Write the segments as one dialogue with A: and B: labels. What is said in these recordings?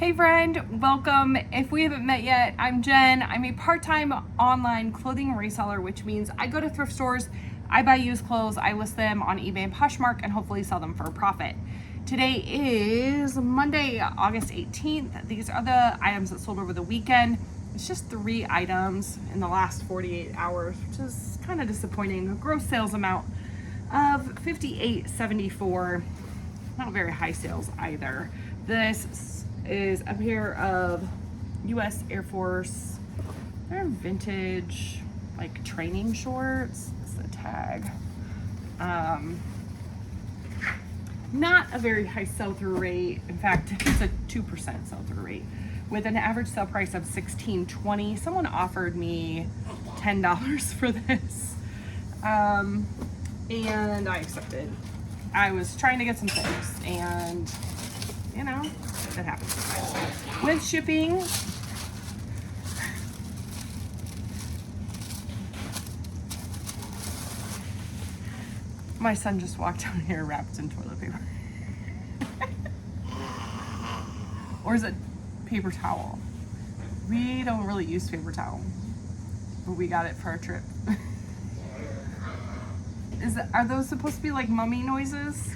A: Hey friend, welcome. If we haven't met yet, I'm Jen. I'm a part-time online clothing reseller, which means I go to thrift stores, I buy used clothes, I list them on eBay and Poshmark, and hopefully sell them for a profit. Today is Monday, August 18th. These are the items that sold over the weekend. It's just 3 items in the last 48 hours, which is kind of disappointing. A gross sales amount of $58.74. Not very high sales either. This is a pair of US Air Force, they're vintage, like training shorts. It's the tag. Not a very high sell-through rate. In fact, it's a 2% sell-through rate with an average sale price of $16.20. Someone offered me $10 for this, and I accepted. I was trying to get some things, and you know, that happens sometimes. With shipping, my son just walked down here wrapped in toilet paper. Or is it paper towel? We don't really use paper towel, but we got it for our trip. Are those supposed to be like mummy noises?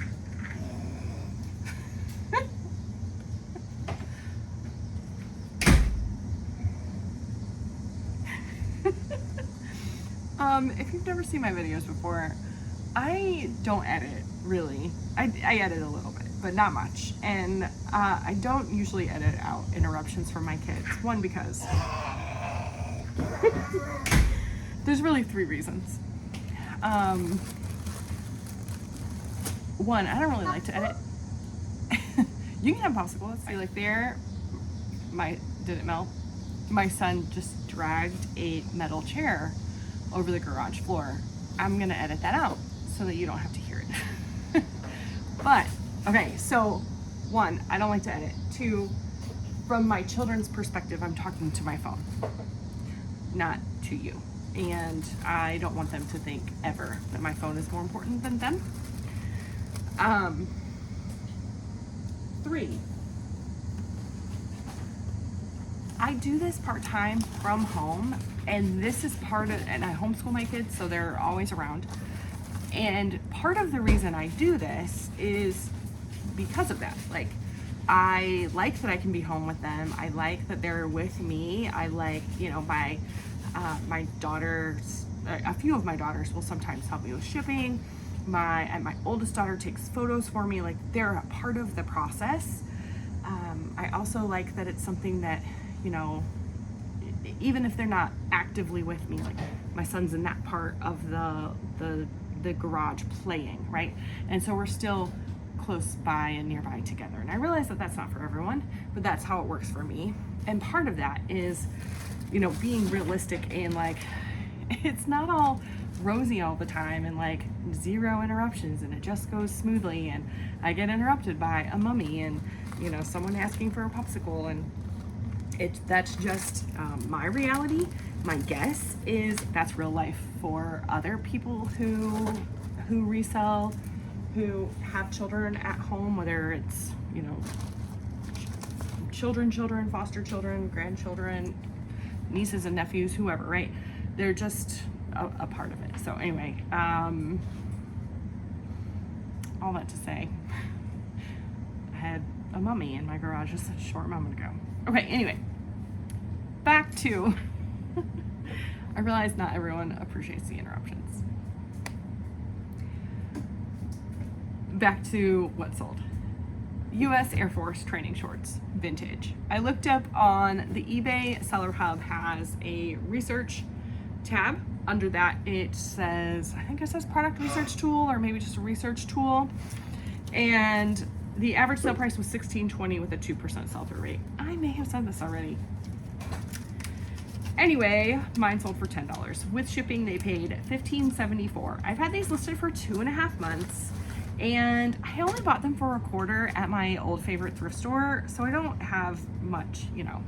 A: If you've never seen my videos before, I don't edit, really. I edit a little bit, but not much. And I don't usually edit out interruptions from my kids. One, because there's really 3 reasons. One, I don't really like to edit. You can have popsicles. I like there. Did it melt? My son just dragged a metal chair over the garage floor. I'm gonna edit that out so that you don't have to hear it. But okay, so 1, I don't like to edit. 2, from my children's perspective, I'm talking to my phone, not to you. And I don't want them to think ever that my phone is more important than them. 3, I do this part-time from home, and this is part of, and I homeschool my kids, so they're always around. And part of the reason I do this is because of that. Like, I like that I can be home with them. I like that they're with me. I like, you know, my daughters, a few of my daughters will sometimes help me with shipping. My oldest daughter takes photos for me. Like, they're a part of the process. I also like that it's something that, you know, even if they're not actively with me, like my son's in that part of the garage playing, right? And so we're still close by and nearby together. And I realize that that's not for everyone, but that's how it works for me. And part of that is, you know, being realistic and like, it's not all rosy all the time and like 0 interruptions and it just goes smoothly, and I get interrupted by a mummy and, you know, someone asking for a popsicle, and that's just my reality. My guess is that's real life for other people who resell, who have children at home, whether it's, you know, children, foster children, grandchildren, nieces and nephews, whoever, right? They're just a part of it. So anyway, all that to say, I had a mummy in my garage just a short moment ago. Okay, anyway, back to, I realize not everyone appreciates the interruptions. Back to what sold. US Air Force training shorts, vintage. I looked up on the eBay Seller Hub, has a research tab. Under that it says, I think it says product research tool, or maybe just a research tool. And the average sale price was $16.20 with a 2% sell-through rate. I may have said this already. Anyway, mine sold for $10. With shipping, they paid $15.74. I've had these listed for 2.5 months, and I only bought them for $0.25 at my old favorite thrift store, so I don't have much, you know.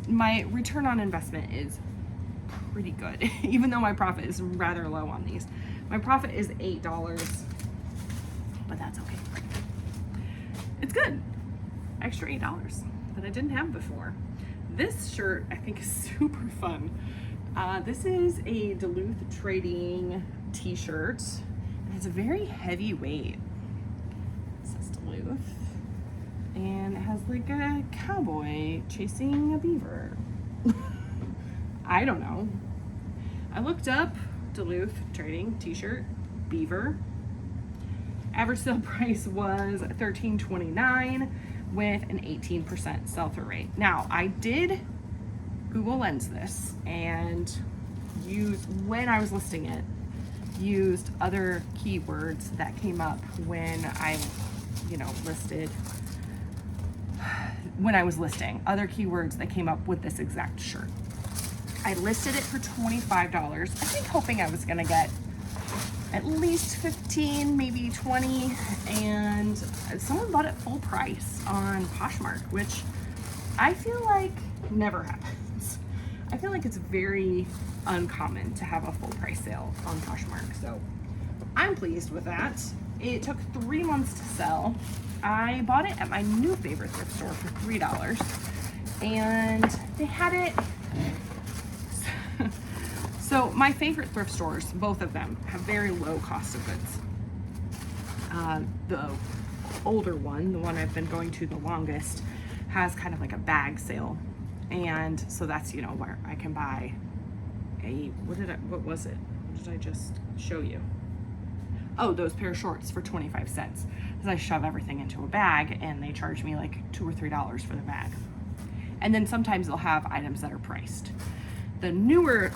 A: My return on investment is pretty good, even though my profit is rather low on these. My profit is $8, but that's okay. It's good. extra $8 that I didn't have before. This shirt I think is super fun. This is a Duluth Trading t-shirt, and it's a very heavy weight. It says Duluth, and it has like a cowboy chasing a beaver. I don't know. I looked up Duluth Trading t-shirt, beaver. Average sale price was $13.29 with an 18% sell-through rate. Now, I did Google Lens this and when I was listing it, used other keywords that came up when I, when I was listing other keywords that came up with this exact shirt. I listed it for $25, I think hoping I was gonna get at least 15, maybe 20, and someone bought it full price on Poshmark, which I feel like never happens. I feel like it's very uncommon to have a full price sale on Poshmark, so I'm pleased with that. It took 3 months to sell. I bought it at my new favorite thrift store for $3, and they had it. So my favorite thrift stores, both of them, have very low cost of goods. The older one, the one I've been going to the longest, has kind of like a bag sale. And so that's, where I can buy what was it? What did I just show you? Oh, those pair of shorts for 25 cents. Because I shove everything into a bag and they charge me like $2 or $3 for the bag. And then sometimes they'll have items that are priced. The newer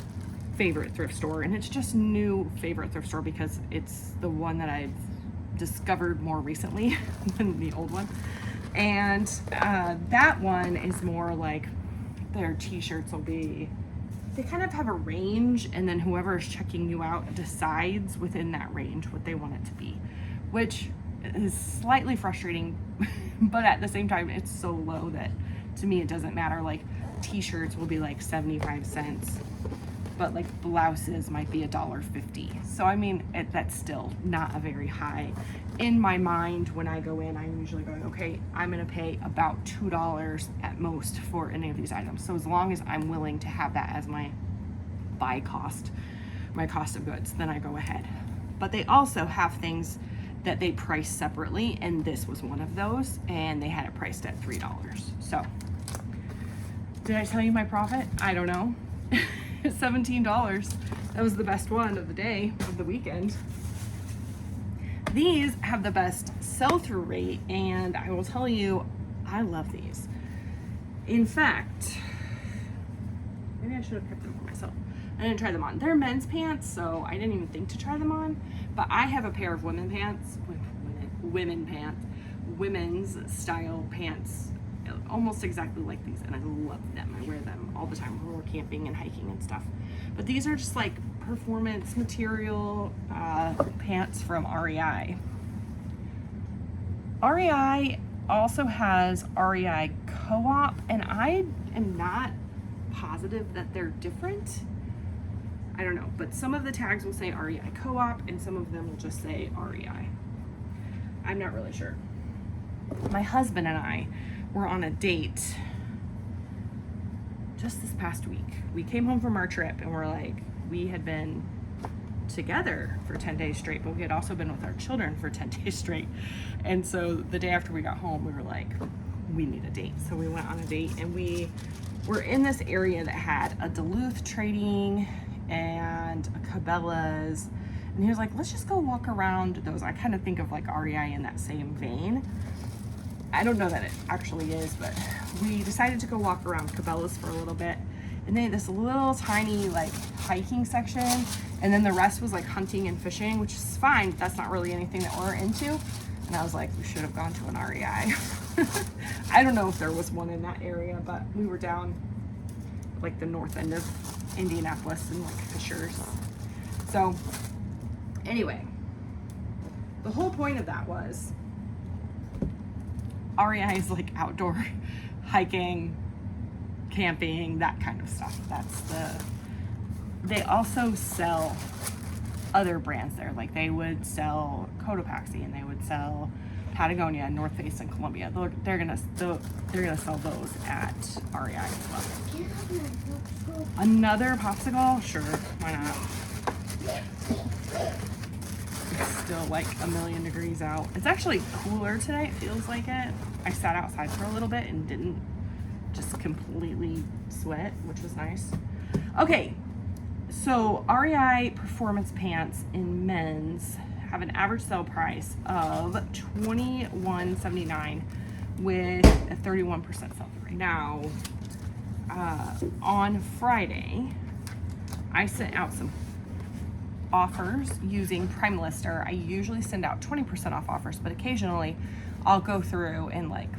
A: favorite thrift store, and it's just new favorite thrift store because it's the one that I've discovered more recently than the old one, and that one is more like their t-shirts will be, they kind of have a range, and then whoever is checking you out decides within that range what they want it to be, which is slightly frustrating, but at the same time it's so low that to me it doesn't matter. Like t-shirts will be like 75 cents, but like blouses might be $1.50. So I mean, that's still not a very high. In my mind, when I go in, I'm usually going, okay, I'm gonna pay about $2 at most for any of these items. So as long as I'm willing to have that as my buy cost, my cost of goods, then I go ahead. But they also have things that they price separately, and this was one of those, and they had it priced at $3. So did I tell you my profit? I don't know. $17. That was the best one of the day, of the weekend. These have the best sell-through rate, and I will tell you, I love these. In fact, maybe I should have kept them for myself. I didn't try them on. They're men's pants, so I didn't even think to try them on, but I have a pair of women's style pants, almost exactly like these, and I love them. I wear them all the time when we're camping and hiking and stuff. But these are just like performance material pants from REI. REI also has REI Co-op, and I am not positive that they're different. I don't know, but some of the tags will say REI Co-op and some of them will just say REI. I'm not really sure. My husband and I were on a date just this past week. We came home from our trip and we're like, we had been together for 10 days straight, but we had also been with our children for 10 days straight. And so the day after we got home, we were like, we need a date. So we went on a date, and we were in this area that had a Duluth Trading and a Cabela's. And he was like, let's just go walk around those. I kind of think of like REI in that same vein. I don't know that it actually is, but we decided to go walk around Cabela's for a little bit. And they had this little tiny like hiking section, and then the rest was like hunting and fishing, which is fine. That's not really anything that we're into. And I was like, we should have gone to an REI. I don't know if there was one in that area, but we were down like the north end of Indianapolis and like Fishers. So anyway, the whole point of that was REI is like outdoor hiking, camping, that kind of stuff. They also sell other brands there. Like they would sell Cotopaxi, and they would sell Patagonia, North Face, and Columbia. They're gonna sell those at REI as well. Another popsicle? Sure, why not? It's still like a million degrees out. It's actually cooler today, it feels like it. I sat outside for a little bit and didn't just completely sweat, which was nice. Okay, so REI performance pants in men's have an average sale price of $21.79 with a 31% sell-through. Now, on Friday, I sent out some offers using Prime Lister. I usually send out 20% off offers, but occasionally I'll go through and like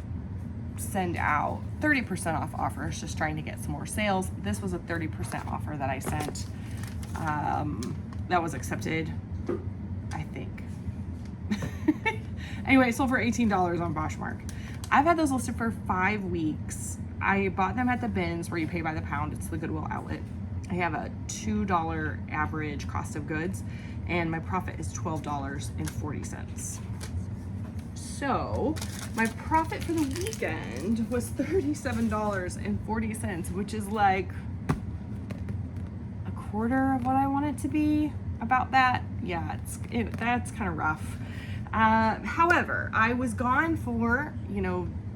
A: send out 30% off offers, just trying to get some more sales. This was a 30% offer that I sent. That was accepted, I think. Anyway, it sold for $18 on Poshmark. I've had those listed for 5 weeks. I bought them at the bins where you pay by the pound. It's the Goodwill outlet. I have a $2 average cost of goods, and my profit is $12.40. So my profit for the weekend was $37.40, which is like a quarter of what I want it to be. About that, yeah, that's kind of rough. However, I was gone for,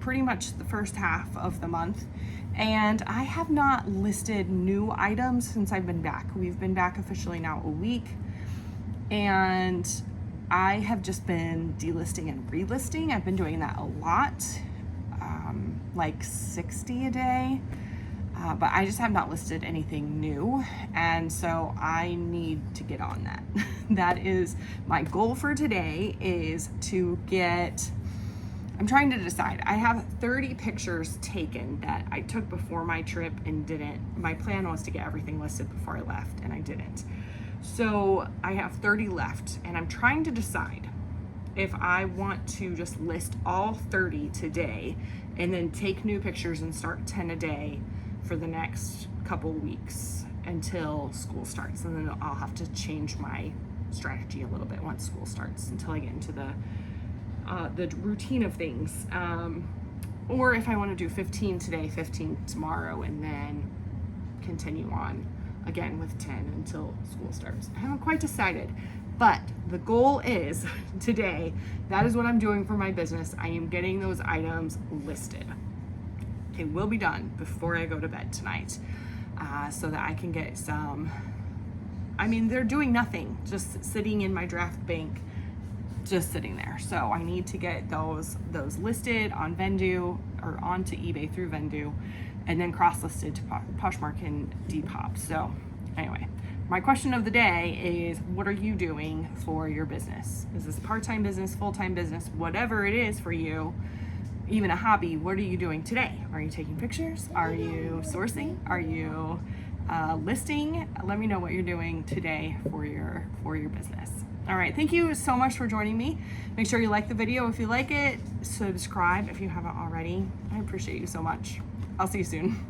A: pretty much the first half of the month, and I have not listed new items since I've been back. We've been back officially now a week, and I have just been delisting and relisting. I've been doing that a lot, like 60 a day. But I just have not listed anything new, and so I need to get on that. That is my goal for today, is to get, I'm trying to decide. I have 30 pictures taken that I took before my trip and didn't. My plan was to get everything listed before I left, and I didn't. So I have 30 left, and I'm trying to decide if I want to just list all 30 today and then take new pictures and start 10 a day for the next couple weeks until school starts, and then I'll have to change my strategy a little bit once school starts until I get into the routine of things, or if I want to do 15 today, 15 tomorrow, and then continue on again with 10 until school starts. I haven't quite decided, but the goal is today, that is what I'm doing for my business. I am getting those items listed. It will be done before I go to bed tonight, so that I can get some, they're doing nothing, just sitting in my draft bank, just sitting there. So I need to get those listed on Vendoo or onto eBay through Vendoo, and then cross-listed to Poshmark and Depop. So anyway, my question of the day is, what are you doing for your business? Is this a part-time business, full-time business, whatever it is for you? Even a hobby, what are you doing today? Are you taking pictures? Are you sourcing? Are you listing? Let me know what you're doing today for your business. All right, thank you so much for joining me. Make sure you like the video if you like it. Subscribe if you haven't already. I appreciate you so much. I'll see you soon.